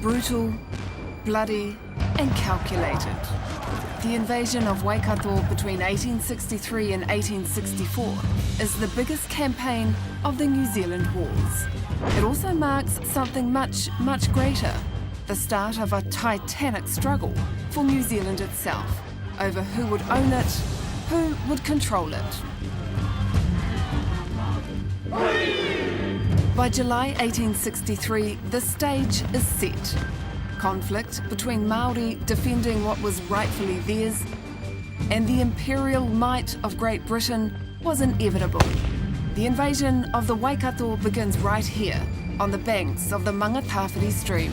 Brutal, bloody and calculated. The invasion of Waikato between 1863 and 1864 is the biggest campaign of the New Zealand Wars. It also marks something much, much greater, the start of a titanic struggle for New Zealand itself over who would own it, who would control it. By July 1863, the stage is set. Conflict between Māori defending what was rightfully theirs and the imperial might of Great Britain was inevitable. The invasion of the Waikato begins right here, on the banks of the Mangatawhiri stream.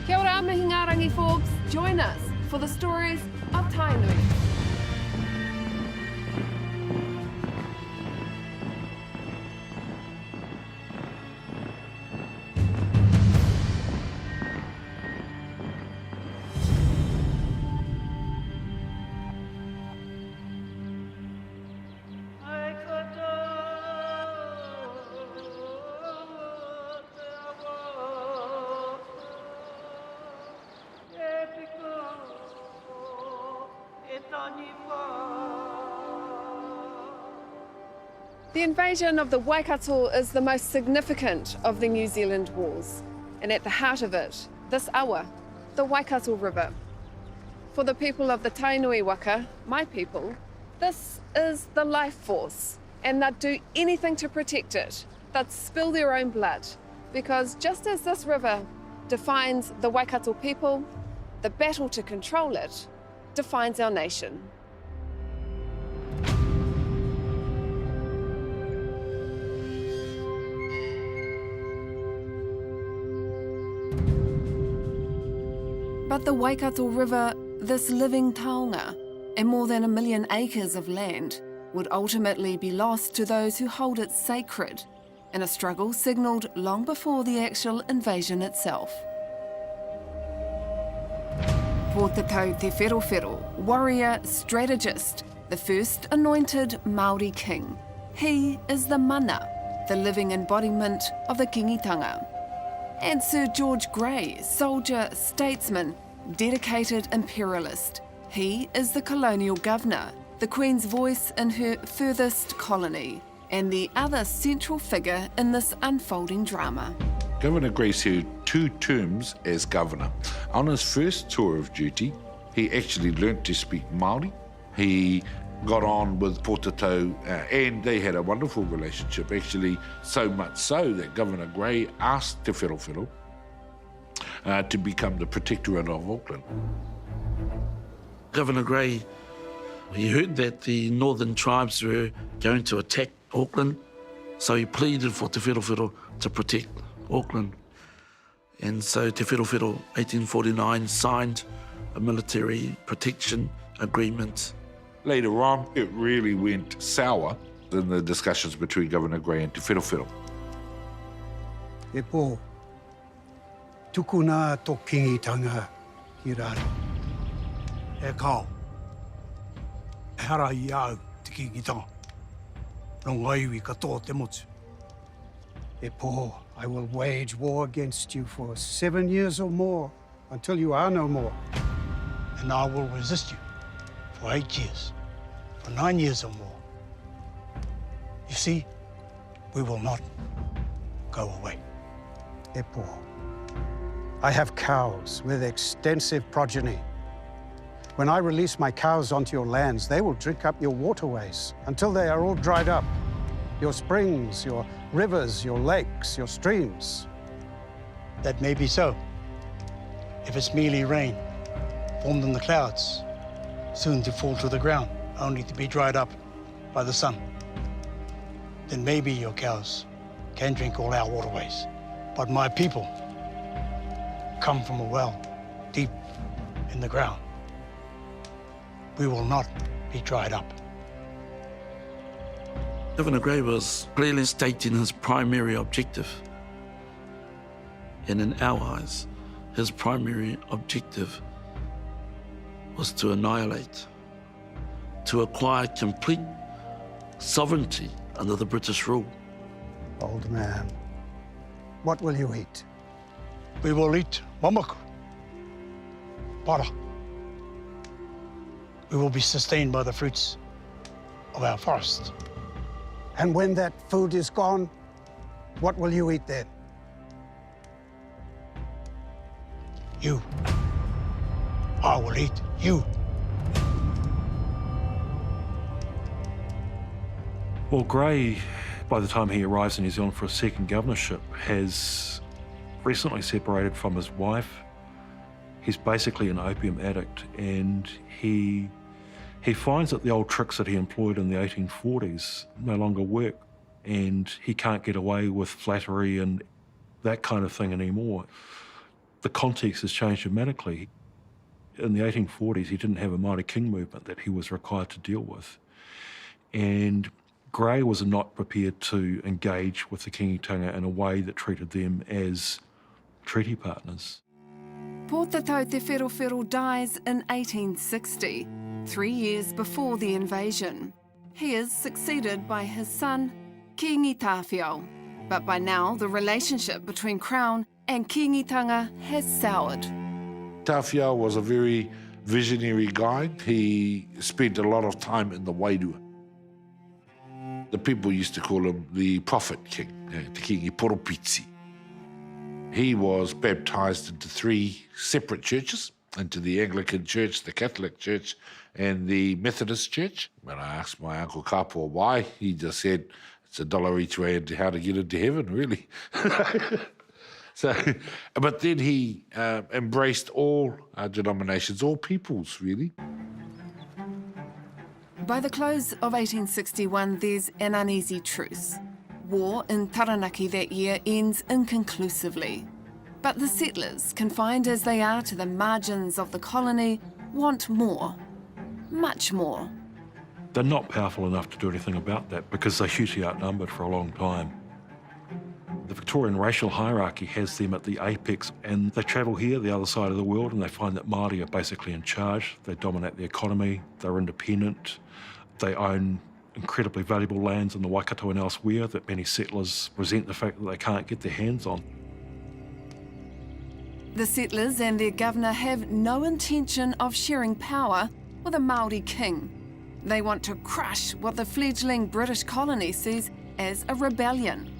Kia ora, Mihingaarangi Forbes. Join us for the stories of Tainui. The invasion of the Waikato is the most significant of the New Zealand Wars, and at the heart of it, this awa, the Waikato River. For the people of the Tainui waka, my people, this is the life force, and they'd do anything to protect it. They'd spill their own blood, because just as this river defines the Waikato people, the battle to control it defines our nation. But the Waikato River, this living taonga, and more than 1 million acres of land, would ultimately be lost to those who hold it sacred, in a struggle signalled long before the actual invasion itself. Pōtatau Te Wherowhero, warrior, strategist, the first anointed Māori king. He is the mana, the living embodiment of the Kiingitanga. And Sir George Grey, soldier, statesman, dedicated imperialist. He is the colonial governor, the Queen's voice in her furthest colony, and the other central figure in this unfolding drama. Governor Grey served 2 terms as governor. On his first tour of duty, he actually learnt to speak Māori. He got on with Pōtatau, and they had a wonderful relationship, actually so much so that Governor Grey asked Te Wherowhero to become the protectorate of Auckland. Governor Grey, he heard that the northern tribes were going to attack Auckland, so he pleaded for Te Wherowhero to protect Auckland. And so Te Wherowhero, 1849, signed a military protection agreement. Later on, it really went sour in the discussions between Governor Grey and Te Wherowhero. E pō, tukuna tō Kiingitanga ki raro. E kao, e hara I au te Kiingitanga. Nō ngaiwi katoa te motu. E pō, I will wage war against you for 7 years or more, until you are no more. And I will resist you for 8 years, for 9 years or more. You see, we will not go away. E pō, I have cows with extensive progeny. When I release my cows onto your lands, they will drink up your waterways until they are all dried up. Your springs, your rivers, your lakes, your streams. That may be so, if it's merely rain, formed in the clouds, soon to fall to the ground only to be dried up by the sun. Then maybe your cows can drink all our waterways. But my people come from a well deep in the ground. We will not be dried up. Governor Gray was clearly stating his primary objective. And in our eyes, his primary objective was to annihilate, to acquire complete sovereignty under the British rule. Old man, what will you eat? We will eat mamaku, para. We will be sustained by the fruits of our forest. And when that food is gone, what will you eat then? You. I will eat you. Well, Gray, by the time he arrives in New Zealand for a second governorship, has recently separated from his wife. He's basically an opium addict, and he finds that the old tricks that he employed in the 1840s no longer work, and he can't get away with flattery and that kind of thing anymore. The context has changed dramatically. In the 1840s, he didn't have a Māori king movement that he was required to deal with. And Gray was not prepared to engage with the Kiingitanga in a way that treated them as treaty partners. Pōtatau Te Wherowhero dies in 1860, 3 years before the invasion. He is succeeded by his son, Kiingitawhiao. But by now, the relationship between Crown and Kiingitanga has soured. Tawhiao was a very visionary guy. He spent a lot of time in the wairua. The people used to call him the Prophet King, Te Kingi Poropitsi. He was baptised into 3 separate churches, into the Anglican Church, the Catholic Church, and the Methodist Church. When I asked my Uncle Kapua why, he just said, it's $1 each way into how to get into heaven, really. So, but then he embraced all denominations, all peoples, really. By the close of 1861, there's an uneasy truce. War in Taranaki that year ends inconclusively. But the settlers, confined as they are to the margins of the colony, want more. Much more. They're not powerful enough to do anything about that because they're hugely outnumbered for a long time. The Victorian racial hierarchy has them at the apex, and they travel here, the other side of the world, and they find that Māori are basically in charge. They dominate the economy, they're independent, they own incredibly valuable lands in the Waikato and elsewhere that many settlers resent the fact that they can't get their hands on. The settlers and their governor have no intention of sharing power with a Māori king. They want to crush what the fledgling British colony sees as a rebellion.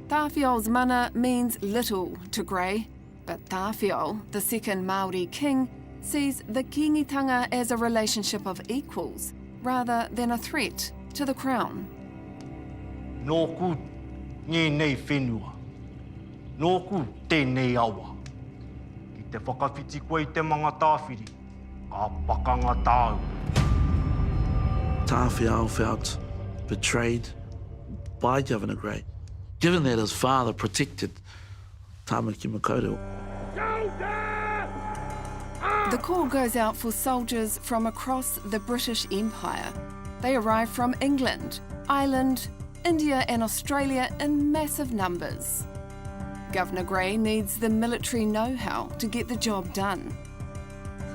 Tawhiao's mana means little to Gray, but Tawhiao, the second Māori king, sees the Kiingitanga as a relationship of equals rather than a threat to the crown. Nōku ngenei whenua. Nōku tēnei awa. Ki te whakawhiti koe i te mga tāwhiri, ka pakanga tāu. Tawhiao felt betrayed by Governor Gray, given that his father protected Tāmaki Makaurau. The call goes out for soldiers from across the British Empire. They arrive from England, Ireland, India and Australia in massive numbers. Governor Gray needs the military know-how to get the job done.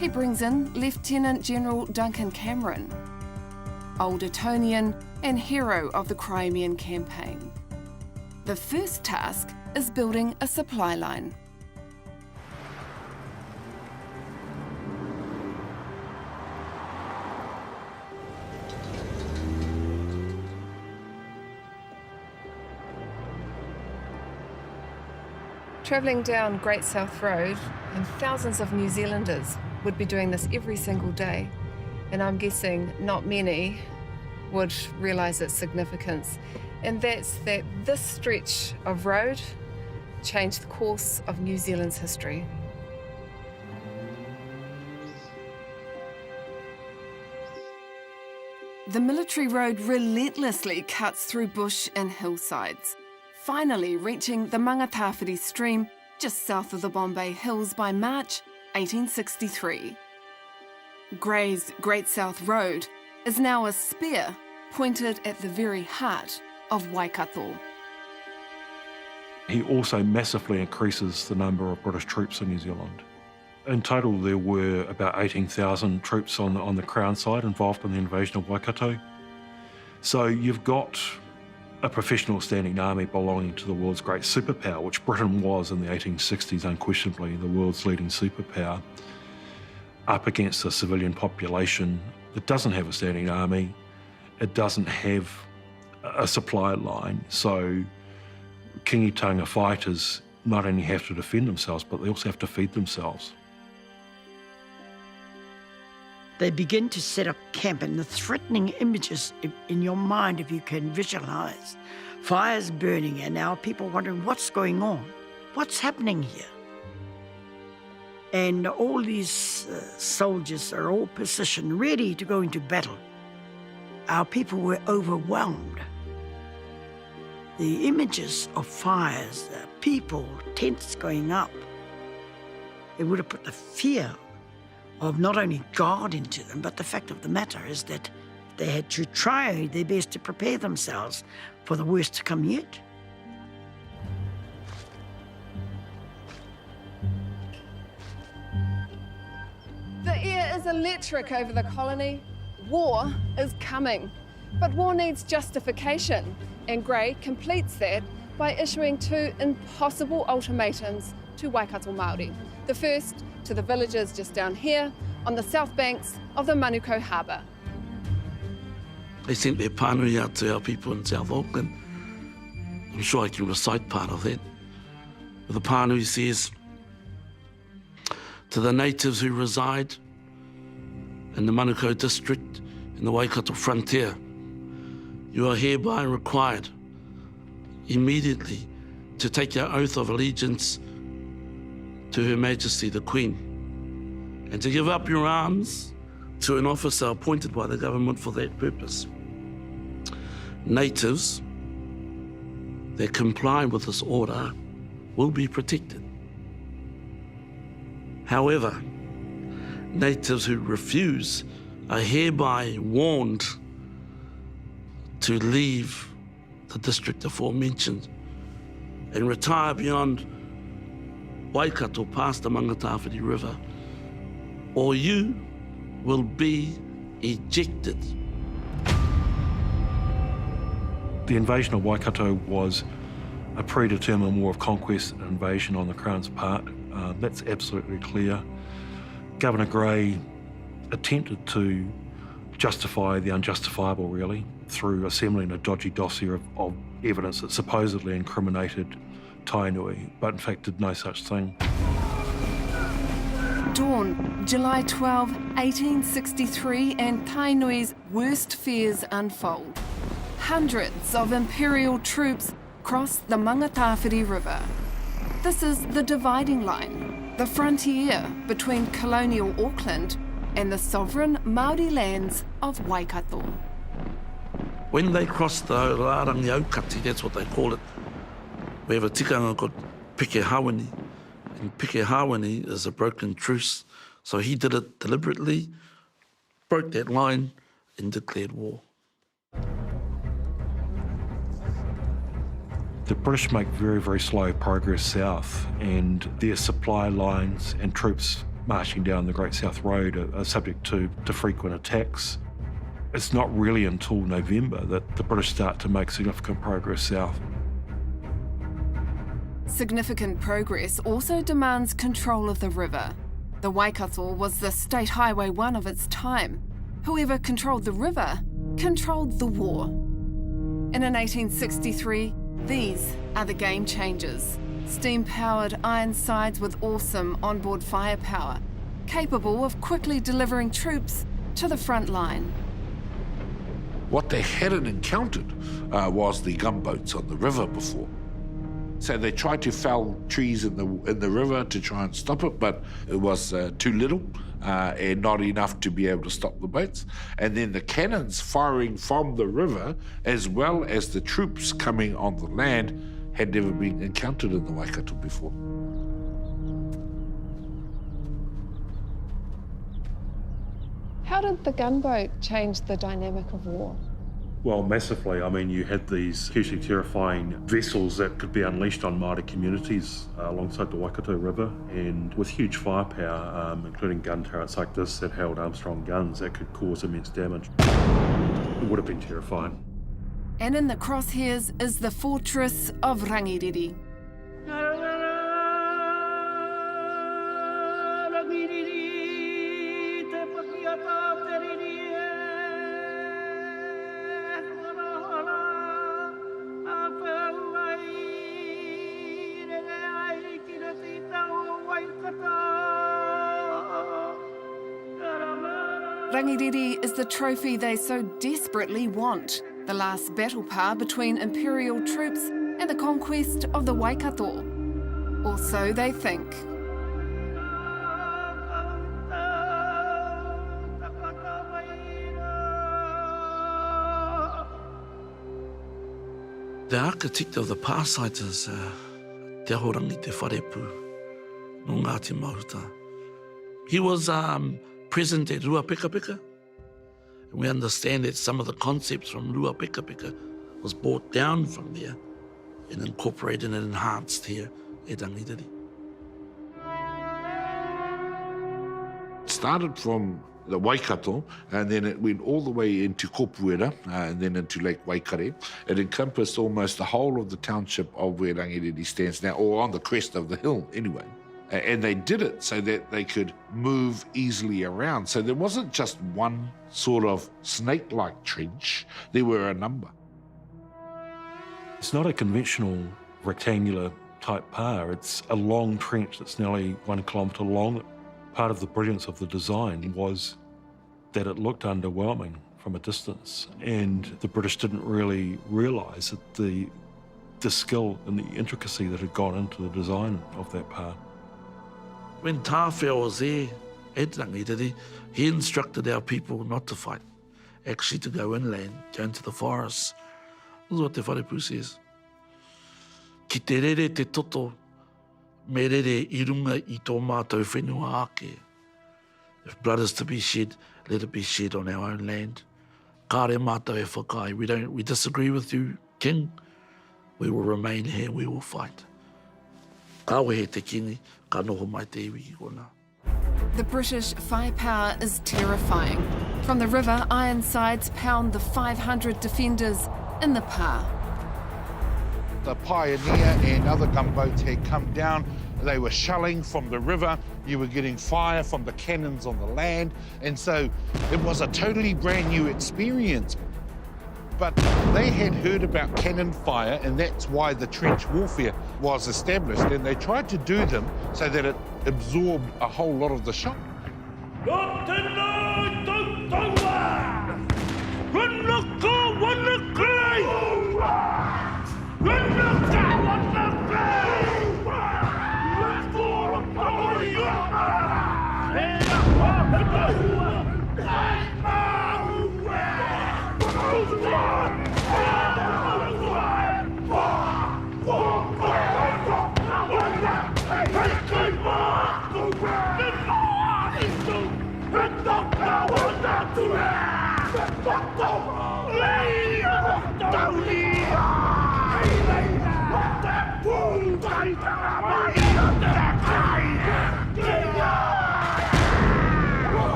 He brings in Lieutenant General Duncan Cameron, old Etonian and hero of the Crimean campaign. The first task is building a supply line. Travelling down Great South Road, and thousands of New Zealanders would be doing this every single day. And I'm guessing not many would realise its significance. And that's that this stretch of road changed the course of New Zealand's history. the military road relentlessly cuts through bush and hillsides, finally reaching the Mangatawhiri stream just south of the Bombay Hills by March 1863. Grey's Great South Road is now a spear pointed at the very heart of Waikato. He also massively increases the number of British troops in New Zealand. In total, there were about 18,000 troops on the Crown side involved in the invasion of Waikato. So you've got a professional standing army belonging to the world's great superpower, which Britain was in the 1860s, unquestionably the world's leading superpower, up against a civilian population that doesn't have a standing army, it doesn't have a supply line. So Kiingitanga fighters not only have to defend themselves, but they also have to feed themselves. They begin to set up camp, and the threatening images in your mind, if you can visualize, fires burning and now people wondering what's going on, what's happening here. And all these soldiers are all positioned, ready to go into battle. Our people were overwhelmed. The images of fires, people, tents going up, it would have put the fear of not only God into them, but the fact of the matter is that they had to try their best to prepare themselves for the worst to come yet. The air is electric over the colony. War is coming. But war needs justification, and Grey completes that by issuing 2 impossible ultimatums to Waikato Māori. The first to the villagers just down here on the south banks of the Manukau Harbour. They sent their pānui out to our people in South Auckland. I'm sure I can recite part of that. The pānui says, to the natives who reside in the Manukau district in the Waikato frontier, you are hereby required immediately to take your oath of allegiance to Her Majesty the Queen, and to give up your arms to an officer appointed by the government for that purpose. Natives that comply with this order will be protected. However, natives who refuse are hereby warned to leave the district aforementioned and retire beyond Waikato past the Mangatawhiri River, or you will be ejected. The invasion of Waikato was a predetermined war of conquest and invasion on the Crown's part. That's absolutely clear. Governor Grey attempted to justify the unjustifiable, really, through assembling a dodgy dossier of evidence that supposedly incriminated Tainui, but in fact did no such thing. Dawn, July 12, 1863, and Tainui's worst fears unfold. Hundreds of imperial troops cross the Mangatawhiri River. This is the dividing line, the frontier between colonial Auckland and the sovereign Māori lands of Waikato. When they cross the Rārangi Aukati, that's what they call it, we have a tikanga called Pike Hawani, and Pike Hawani is a broken truce. So he did it deliberately, broke that line, and declared war. The British make very, very slow progress south, and their supply lines and troops marching down the Great South Road are subject to frequent attacks. It's not really until November that the British start to make significant progress south. Significant progress also demands control of the river. The Waikato was the State Highway 1 of its time. Whoever controlled the river controlled the war. And in 1863, these are the game changers. Steam-powered Ironsides with awesome onboard firepower, capable of quickly delivering troops to the front line. What they hadn't encountered was the gunboats on the river before. So they tried to fell trees in the river to try and stop it, but it was too little and not enough to be able to stop the boats. And then the cannons firing from the river, as well as the troops coming on the land, had never been encountered in the Waikato before. How did the gunboat change the dynamic of war? Well, massively. I mean, you had these hugely terrifying vessels that could be unleashed on Māori communities alongside the Waikato River, and with huge firepower, including gun turrets like this that held Armstrong guns that could cause immense damage. It would have been terrifying. And in the crosshairs is the fortress of Rangiriri. Rangiriri is the trophy they so desperately want, the last battle par between imperial troops and the conquest of the Waikato. Or so they think. The architect of the par site is Te Ahorangi Te Wharepu, no Ngāti Mahuta. He was present at Rua Peka Peka. And we understand that some of the concepts from Rua Peka Peka was brought down from there and incorporated and enhanced here at Rangiriri. It started from the Waikato, and then it went all the way into Kopuera, and then into Lake Waikare. It encompassed almost the whole of the township of where Rangiriri stands now, or on the crest of the hill anyway. And they did it so that they could move easily around. So there wasn't just one sort of snake-like trench, there were a number. It's not a conventional rectangular type par, it's a long trench that's nearly 1 kilometre long. Part of the brilliance of the design was that it looked underwhelming from a distance, and the British didn't really realise that the skill and the intricacy that had gone into the design of that par. When Tāwhia was there at Rangiriri, he instructed our people not to fight, actually to go inland, go into the forests. This is what Te Wharepu says. Ki te rere te toto, me rere I runga I tō mātou whenua ake. If blood is to be shed, let it be shed on our own land. Kāre mātou e whakai. We disagree with you, King. We will remain here, we will fight. Kawehe te kini, ka noho mai te iwi ki kona. The British firepower is terrifying. From the river, Ironsides pound the 500 defenders in the par. The Pioneer and other gunboats had come down. They were shelling from the river. You were getting fire from the cannons on the land. And so it was a totally brand new experience. But they had heard about cannon fire, and that's why the trench warfare was established. And they tried to do them so that it absorbed a whole lot of the shock.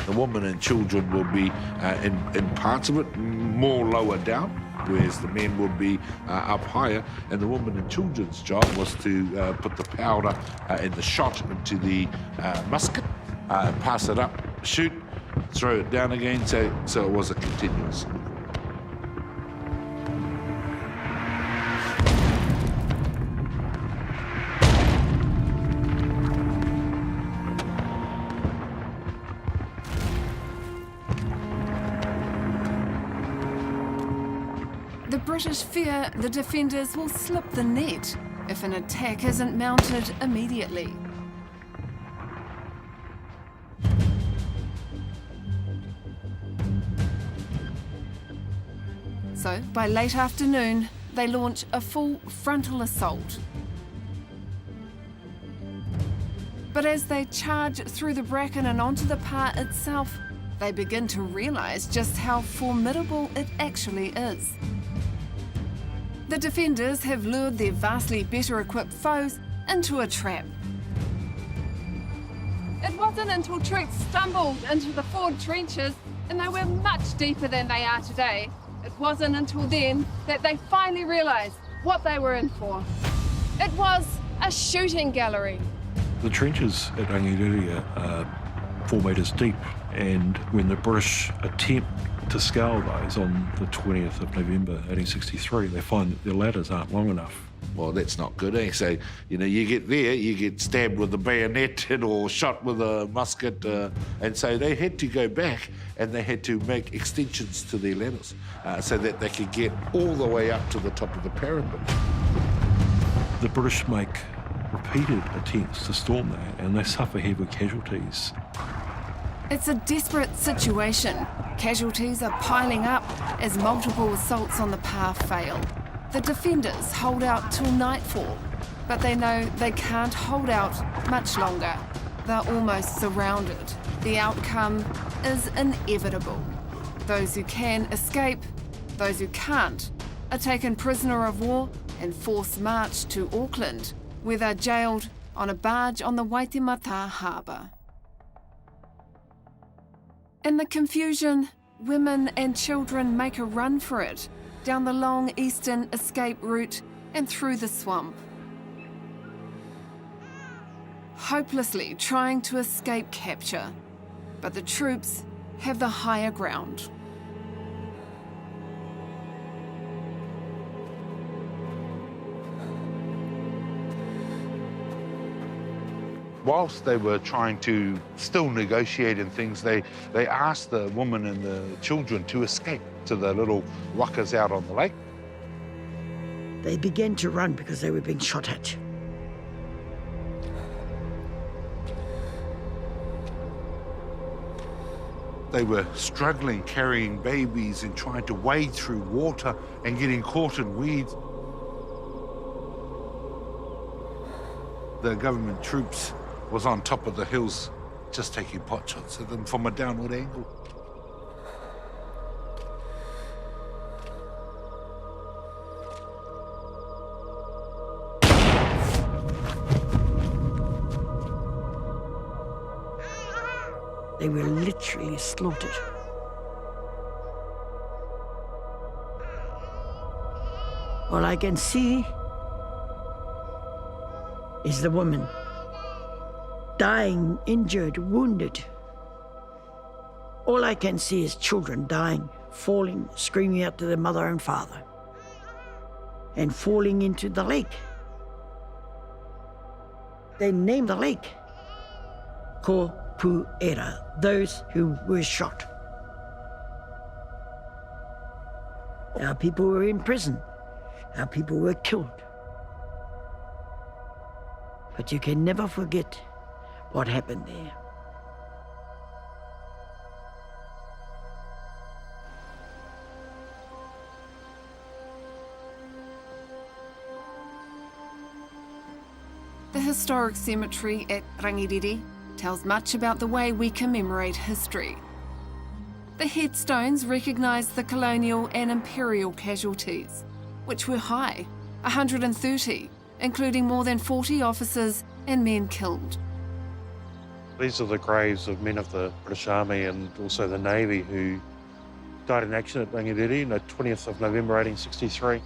The women and children will be in parts of it, more lower down, whereas the men would be up higher. And the women and children's job was to put the powder and the shot into the musket, pass it up, shoot, throw it down again, so it was a continuous. The British fear the defenders will slip the net if an attack isn't mounted immediately. So, by late afternoon, they launch a full frontal assault. But as they charge through the bracken and onto the pa itself, they begin to realise just how formidable it actually is. The defenders have lured their vastly better equipped foes into a trap. It wasn't until troops stumbled into the forward trenches, and they were much deeper than they are today, it wasn't until then that they finally realised what they were in for. It was a shooting gallery. The trenches at Rangiriri are 4 metres deep, and when the British attempt to scale those on the 20th of November 1863, they find that their ladders aren't long enough. Well, that's not good, eh? So, you get there, you get stabbed with a bayonet or shot with a musket, and so they had to go back and they had to make extensions to their ladders so that they could get all the way up to the top of the parapet. The British make repeated attempts to storm that, and they suffer heavy casualties. It's a desperate situation. Casualties are piling up as multiple assaults on the pa fail. The defenders hold out till nightfall, but they know they can't hold out much longer. They're almost surrounded. The outcome is inevitable. Those who can escape, those who can't, are taken prisoner of war and forced marched to Auckland, where they're jailed on a barge on the Waitemata harbour. In the confusion, women and children make a run for it, down the long eastern escape route and through the swamp. Hopelessly trying to escape capture, but the troops have the higher ground. Whilst they were trying to still negotiate and things, they asked the women and the children to escape to the little wakas out on the lake. They began to run because they were being shot at. They were struggling, carrying babies and trying to wade through water and getting caught in weeds. The government troops was on top of the hills just taking pot shots at them from a downward angle. They were literally slaughtered. All I can see is the woman dying, injured, wounded. All I can see is children dying, falling, screaming out to their mother and father, and falling into the lake. They named the lake Ko Puera, those who were shot. Our people were in prison. Our people were killed. But you can never forget what happened there. The historic cemetery at Rangiriri tells much about the way we commemorate history. The headstones recognise the colonial and imperial casualties, which were high, 130, including more than 40 officers and men killed. These are the graves of men of the British Army and also the Navy who died in action at Rangiriri on the 20th of November 1863.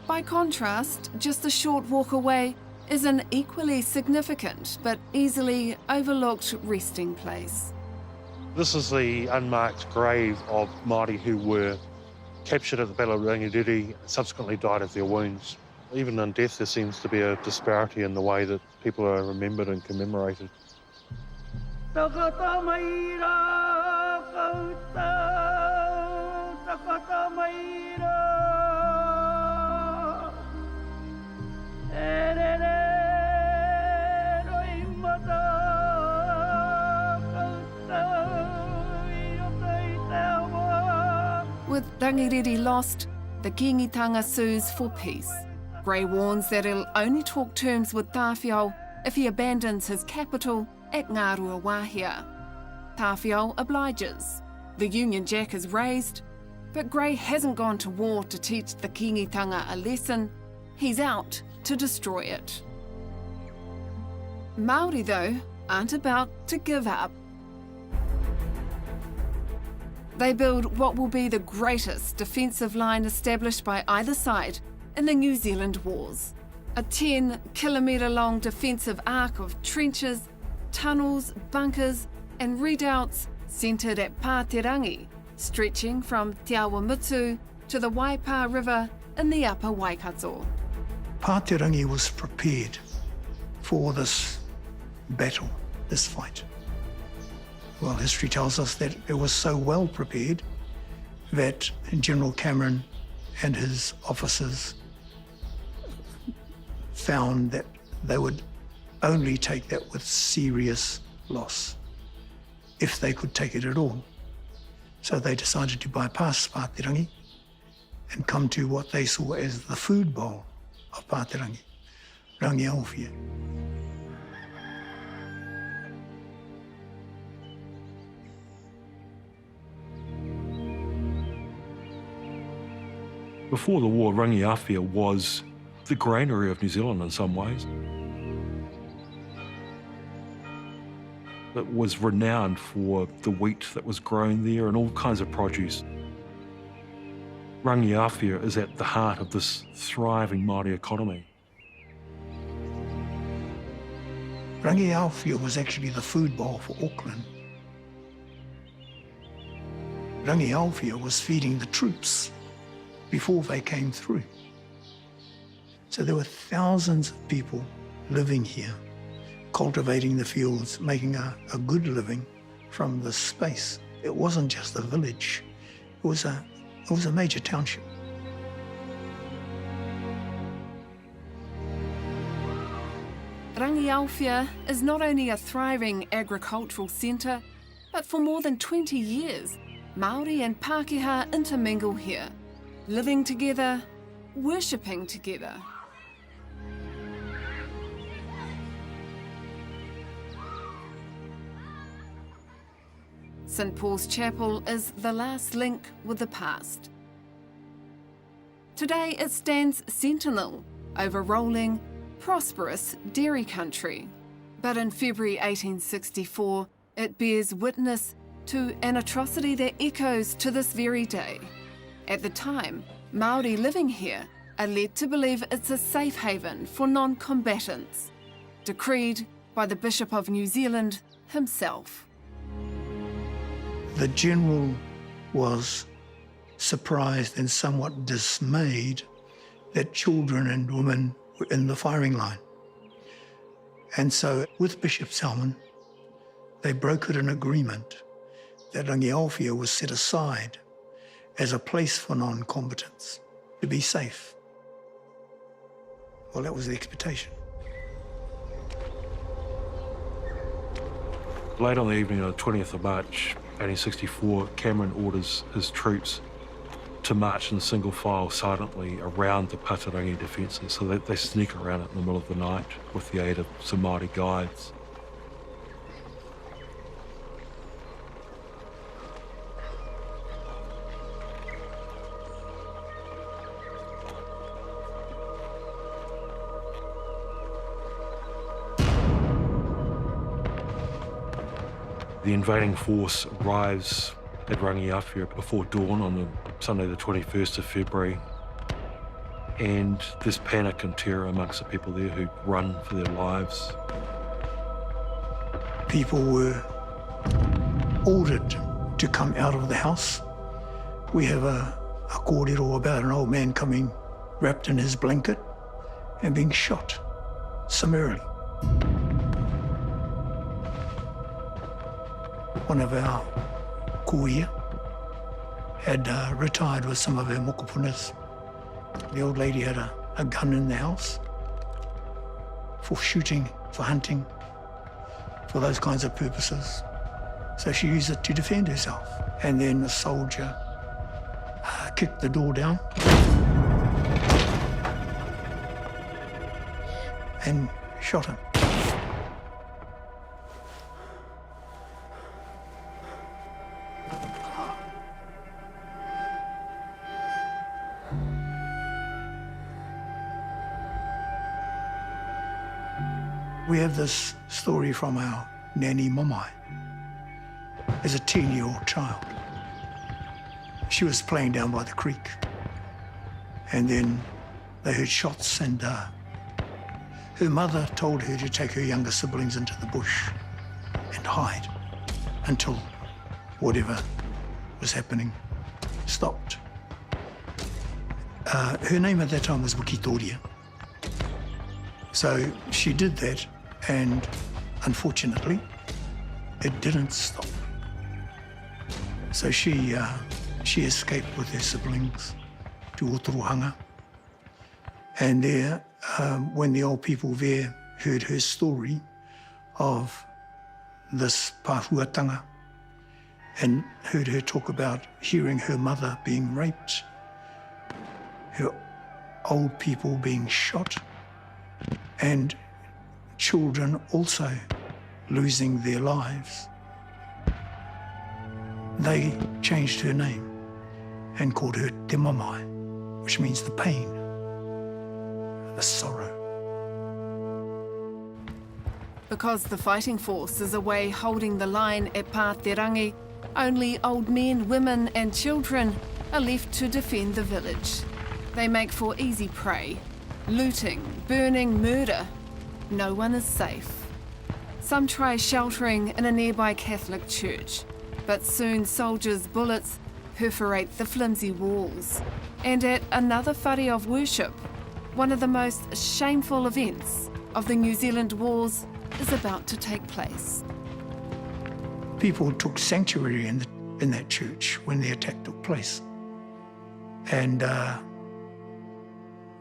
By contrast, just a short walk away is an equally significant but easily overlooked resting place. This is the unmarked grave of Māori who were captured at the Battle of Rangiriri and subsequently died of their wounds. Even in death, there seems to be a disparity in the way that people are remembered and commemorated. With Rangiriri lost, the Kiingitanga sues for peace. Gray warns that he'll only talk terms with Tawhiao if he abandons his capital at Ngārua Wāhia. Tawhiao obliges. The Union Jack is raised, but Gray hasn't gone to war to teach the Kiingitanga a lesson. He's out to destroy it. Māori, though, aren't about to give up. They build what will be the greatest defensive line established by either side in the New Zealand Wars. A 10-kilometre-long defensive arc of trenches, tunnels, bunkers and redoubts centred at Pāterangi, stretching from Te Awamutu to the Waipa River in the upper Waikato. Pāterangi was prepared for this battle, this fight. Well, history tells us that it was so well prepared that General Cameron and his officers found that they would only take that with serious loss, if they could take it at all. So they decided to bypass Pāterangi and come to what they saw as the food bowl of Pāterangi, Rangi Aotearoa. Before the war, Rangi Aotearoa was the granary of New Zealand in some ways. It was renowned for the wheat that was grown there and all kinds of produce. Rangi Aotearoa is at the heart of this thriving Māori economy. Rangi Aotearoa was actually the food bowl for Auckland. Rangi Aotearoa was feeding the troops before they came through. So there were thousands of people living here, cultivating the fields, making a good living from this space. It wasn't just a village, it was a major township. Rangi Aotearoa is not only a thriving agricultural centre, but for more than 20 years, Māori and Pākehā intermingle here, living together, worshipping together. St Paul's Chapel is the last link with the past. Today it stands sentinel over rolling, prosperous dairy country. But in February 1864, it bears witness to an atrocity that echoes to this very day. At the time, Māori living here are led to believe it's a safe haven for non-combatants, decreed by the Bishop of New Zealand himself. The general was surprised and somewhat dismayed that children and women were in the firing line. And so with Bishop Salmon, they brokered an agreement that Rangi Aotearoa was set aside as a place for non-combatants to be safe. Well, that was the expectation. Late on the evening of the 20th of March, 1864, Cameron orders his troops to march in single file silently around the Pāterangi defences, so that they sneak around it in the middle of the night with the aid of some Māori guides. The invading force arrives at Rangi Aotearoa before dawn on the Sunday the 21st of February, and there's panic and terror amongst the people there who run for their lives. People were ordered to come out of the house. We have a kōrero about an old man coming wrapped in his blanket and being shot summarily. One of our Kawhia had retired with some of her mokopunas. The old lady had a gun in the house for shooting, for hunting, for those kinds of purposes. So she used it to defend herself. And then the soldier kicked the door down and shot him. We have this story from our nanny Mamae. As a 10-year-old child, she was playing down by the creek, and then they heard shots, and her mother told her to take her younger siblings into the bush and hide until whatever was happening stopped. Her name at that time was Waikato. So she did that, and unfortunately, it didn't stop. So she escaped with her siblings to Aotearoa. And there, when the old people there heard her story of this pāhuatanga and heard her talk about hearing her mother being raped, her old people being shot, and children also losing their lives, they changed her name and called her Te Mamae, which means the pain, the sorrow. Because the fighting force is away holding the line at Pāterangi, only old men, women and children are left to defend the village. They make for easy prey. Looting, burning, murder. No one is safe. Some try sheltering in a nearby Catholic church, but soon soldiers' bullets perforate the flimsy walls. And at another whare of worship, one of the most shameful events of the New Zealand Wars is about to take place. People took sanctuary in that church when the attack took place, and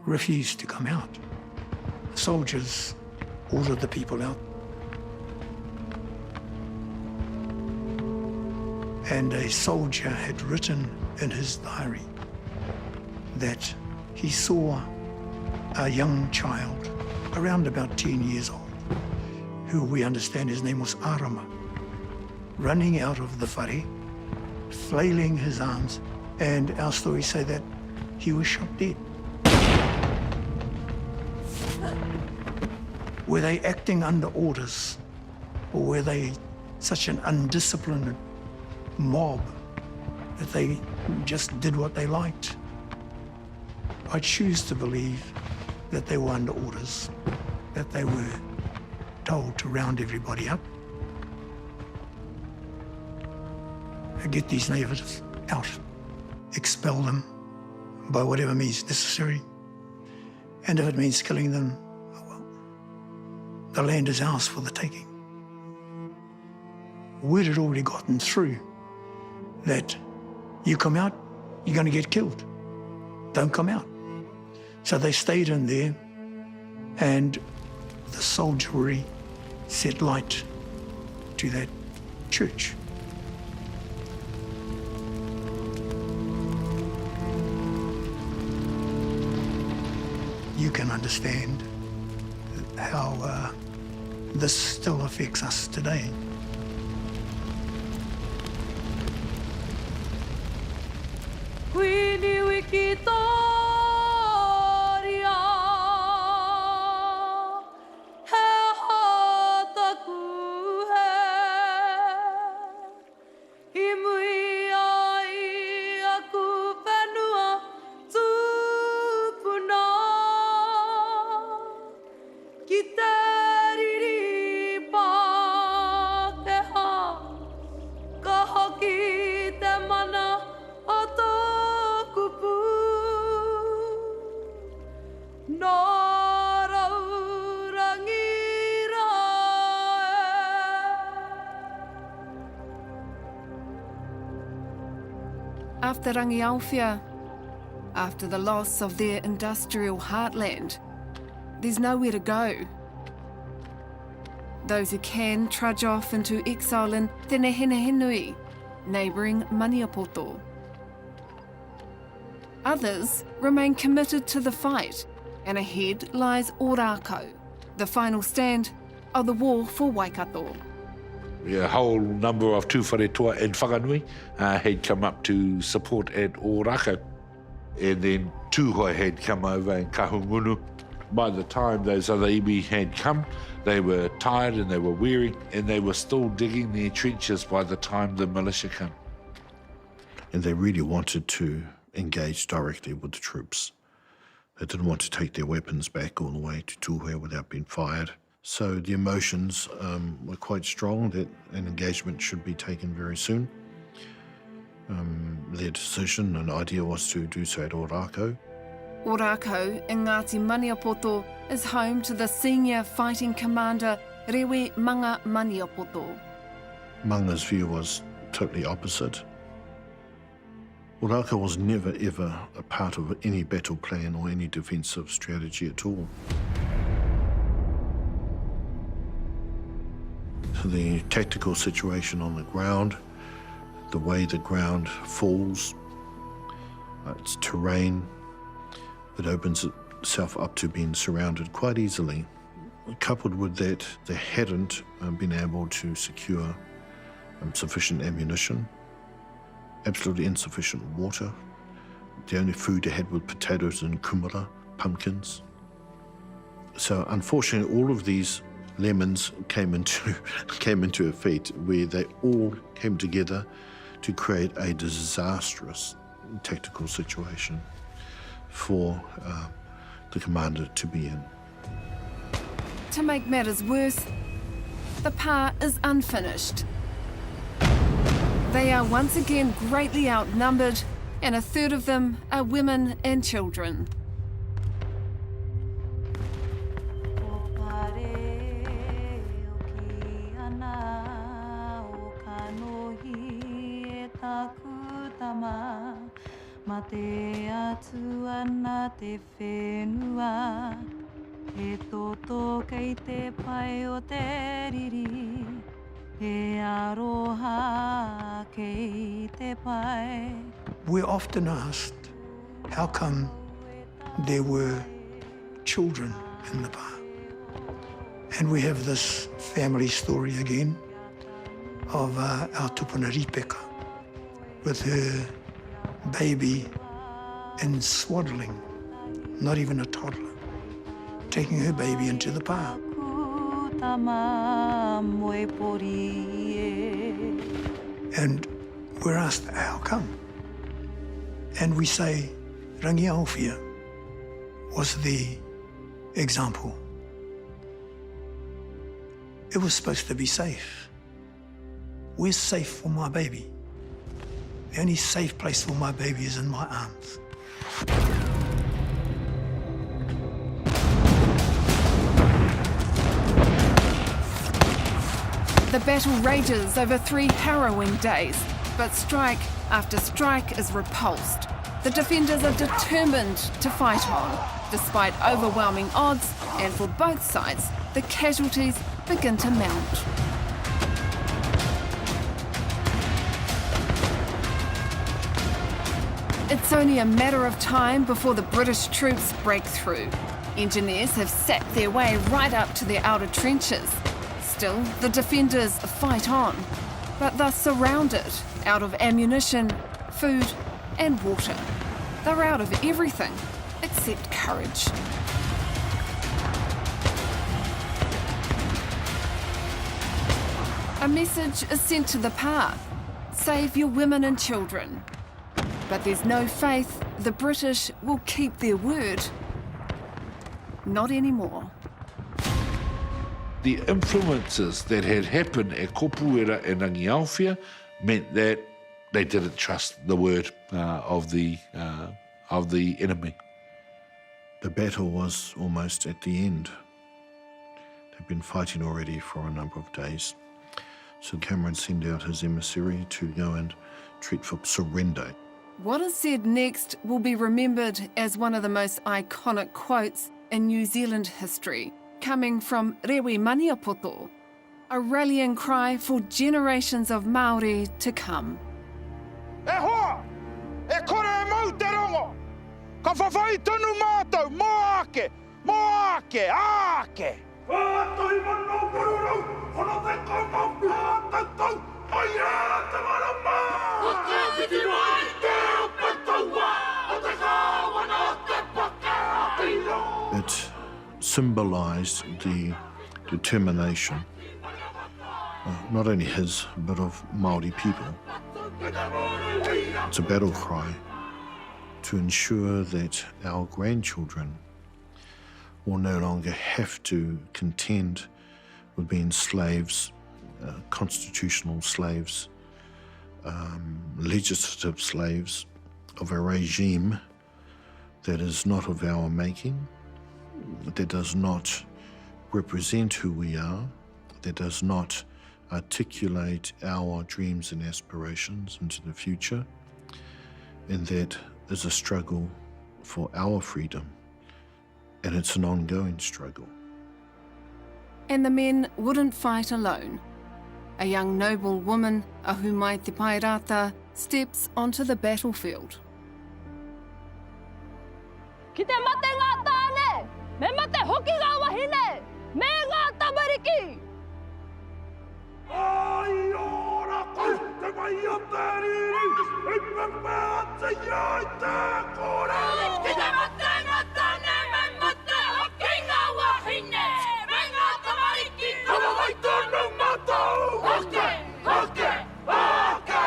refused to come out. Soldiers ordered the people out. And a soldier had written in his diary that he saw a young child, around about 10 years old, who we understand his name was Arama, running out of the whare, flailing his arms, and our stories say that he was shot dead. Were they acting under orders, or were they such an undisciplined mob that they just did what they liked? I choose to believe that they were under orders, that they were told to round everybody up, get these natives out, expel them by whatever means necessary, and if it means killing them, the land is ours for the taking. Word had already gotten through that you come out, you're going to get killed. Don't come out. So they stayed in there, and the soldiery set light to that church. You can understand how this still affects us today. after Rangiaowhia, after the loss of their industrial heartland, there's nowhere to go. Those who can trudge off into exile in Tenehenehenui, neighbouring Maniapoto. Others remain committed to the fight, and ahead lies Ōrākau, the final stand of the war for Waikato. A whole number of tūwharetoa and whakanui had come up to support at Ōrākau. And then Tūhoe had come over and Kahungunu. By the time those other iwi had come, they were tired and they were weary, and they were still digging their trenches by the time the militia came. And they really wanted to engage directly with the troops. They didn't want to take their weapons back all the way to Tūhoe without being fired. So the emotions were quite strong that an engagement should be taken very soon. Their decision and idea was to do so at Ōrākau. Ōrākau in Ngāti Maniapoto is home to the senior fighting commander Rewe Manga Maniapoto. Manga's view was totally opposite. Ōrākau was never ever a part of any battle plan or any defensive strategy at all. The tactical situation on the ground, the way the ground falls, its terrain, it opens itself up to being surrounded quite easily. Coupled with that, they hadn't been able to secure sufficient ammunition, absolutely insufficient water. The only food they had were potatoes and kumara, pumpkins. So unfortunately, all of these lemons came into effect, where they all came together to create a disastrous tactical situation for the commander to be in. To make matters worse, the pa is unfinished. They are once again greatly outnumbered, and a third of them are women and children. Mate atu ana te whenua, e toto kei te pai o te riri, e aroha kei te pai. We're often asked, how come there were children in the pa? And we have this family story again of our tupuna Ripeka with her baby in swaddling, not even a toddler, taking her baby into the pa. And we're asked, how come? And we say, Rangiaowhia was the example. It was supposed to be safe. Where's safe for my baby? The only safe place for my baby is in my arms. The battle rages over 3 harrowing days, but strike after strike is repulsed. The defenders are determined to fight on, despite overwhelming odds, and for both sides, the casualties begin to mount. It's only a matter of time before the British troops break through. Engineers have sapped their way right up to their outer trenches. Still, the defenders fight on, but they're surrounded, out of ammunition, food and water. They're out of everything except courage. A message is sent to the pa: save your women and children. But there's no faith the British will keep their word. Not anymore. The influences that had happened at Kopuera and Rangiaowhia meant that they didn't trust the word of the enemy. The battle was almost at the end. They'd been fighting already for a number of days. So Cameron sent out his emissary to go and treat for surrender. What is said next will be remembered as one of the most iconic quotes in New Zealand history, coming from Rewi Maniapoto, a rallying cry for generations of Māori to come. E hoa! E kore e mau te rongo! Ka whawhai tonu mātou, mō ake! Mō ake! Ake! Whātoi mano kururau! Hono te kaumau pātatau! Aia te marama! O te whiti mai te o pataua! O te kāwana o te pakea! It symbolized the determination, not only his, but of Māori people. It's a battle cry to ensure that our grandchildren will no longer have to contend with being slaves, constitutional slaves, legislative slaves of a regime that is not of our making, that does not represent who we are, that does not articulate our dreams and aspirations into the future, and that is a struggle for our freedom, and it's an ongoing struggle. And the men wouldn't fight alone. A young noble woman, Ahumai Te Pairata, steps onto the battlefield. Ki te mate ngā tāne, me mate hoki ngā wahine, me ngā tamariki. Ai ora koe, te mai o te riri, e pepe a te iai te kore. Ki te mate ngā tāne, me mate hoki ngā wahine, me ngā tamariki. Kawa mai tōnu mātou. Hoke, hoke, hoke.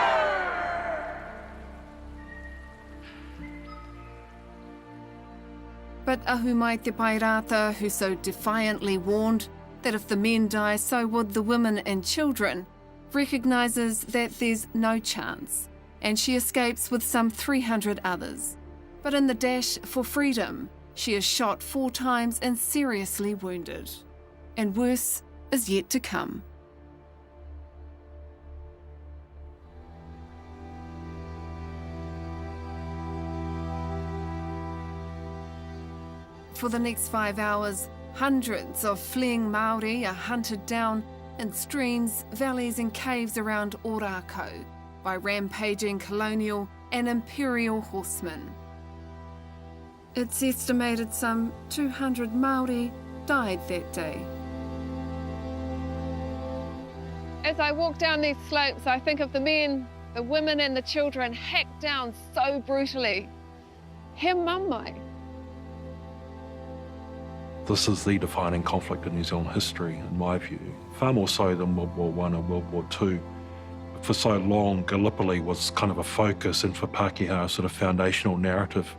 But Ahumai Te Pairata, who so defiantly warned that if the men die, so would the women and children, recognises that there's no chance, and she escapes with some 300 others. But in the dash for freedom, she is shot 4 times and seriously wounded. And worse is yet to come. For the next 5 hours, hundreds of fleeing Māori are hunted down in streams, valleys and caves around Ōrākau by rampaging colonial and imperial horsemen. It's estimated some 200 Māori died that day. As I walk down these slopes, I think of the men, the women and the children hacked down so brutally. He Mamae. This is the defining conflict in New Zealand history, in my view, far more so than World War I and World War II. For so long, Gallipoli was kind of a focus, and for Pākehā, a sort of foundational narrative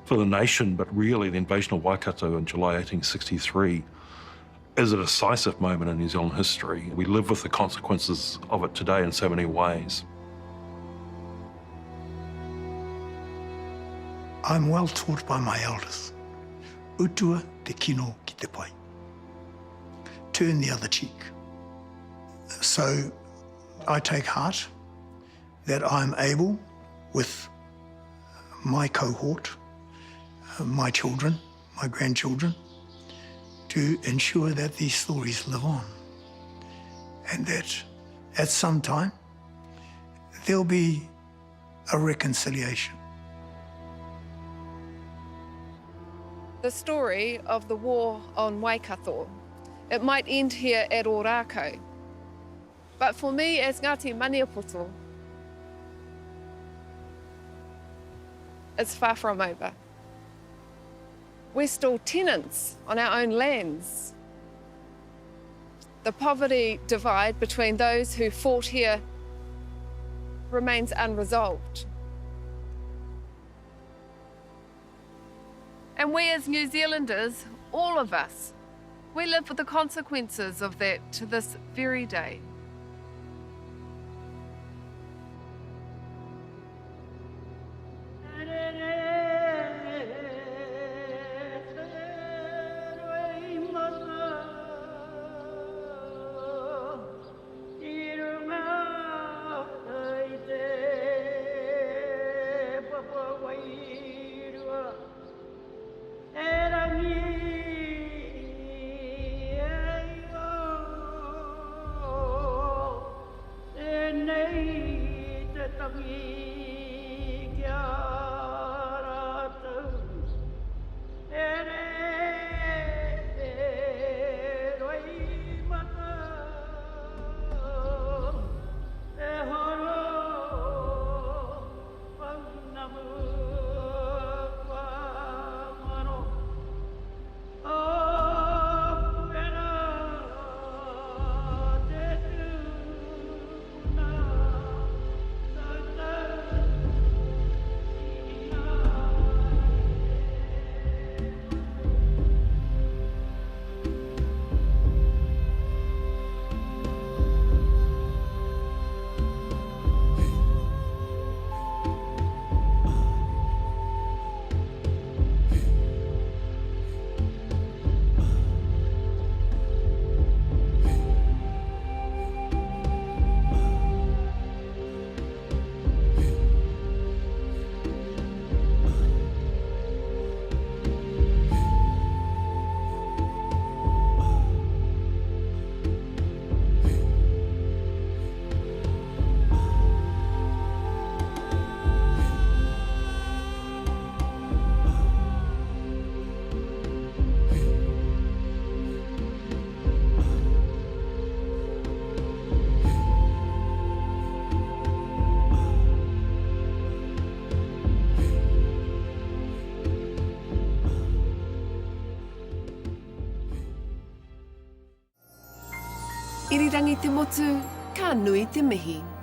for the nation, but really the invasion of Waikato in July 1863 is a decisive moment in New Zealand history. We live with the consequences of it today in so many ways. I'm well taught by my elders. Utua te kino ki te pai. Turn the other cheek. So I take heart that I'm able, with my cohort, my children, my grandchildren, to ensure that these stories live on. And that at some time, there'll be a reconciliation. The story of the war on Waikato, it might end here at Ōrākau. But for me, as Ngāti Maniapoto, it's far from over. We're still tenants on our own lands. The poverty divide between those who fought here remains unresolved. And we as New Zealanders, all of us, we live with the consequences of that to this very day. Irirangi te motu, ka nui te mihi.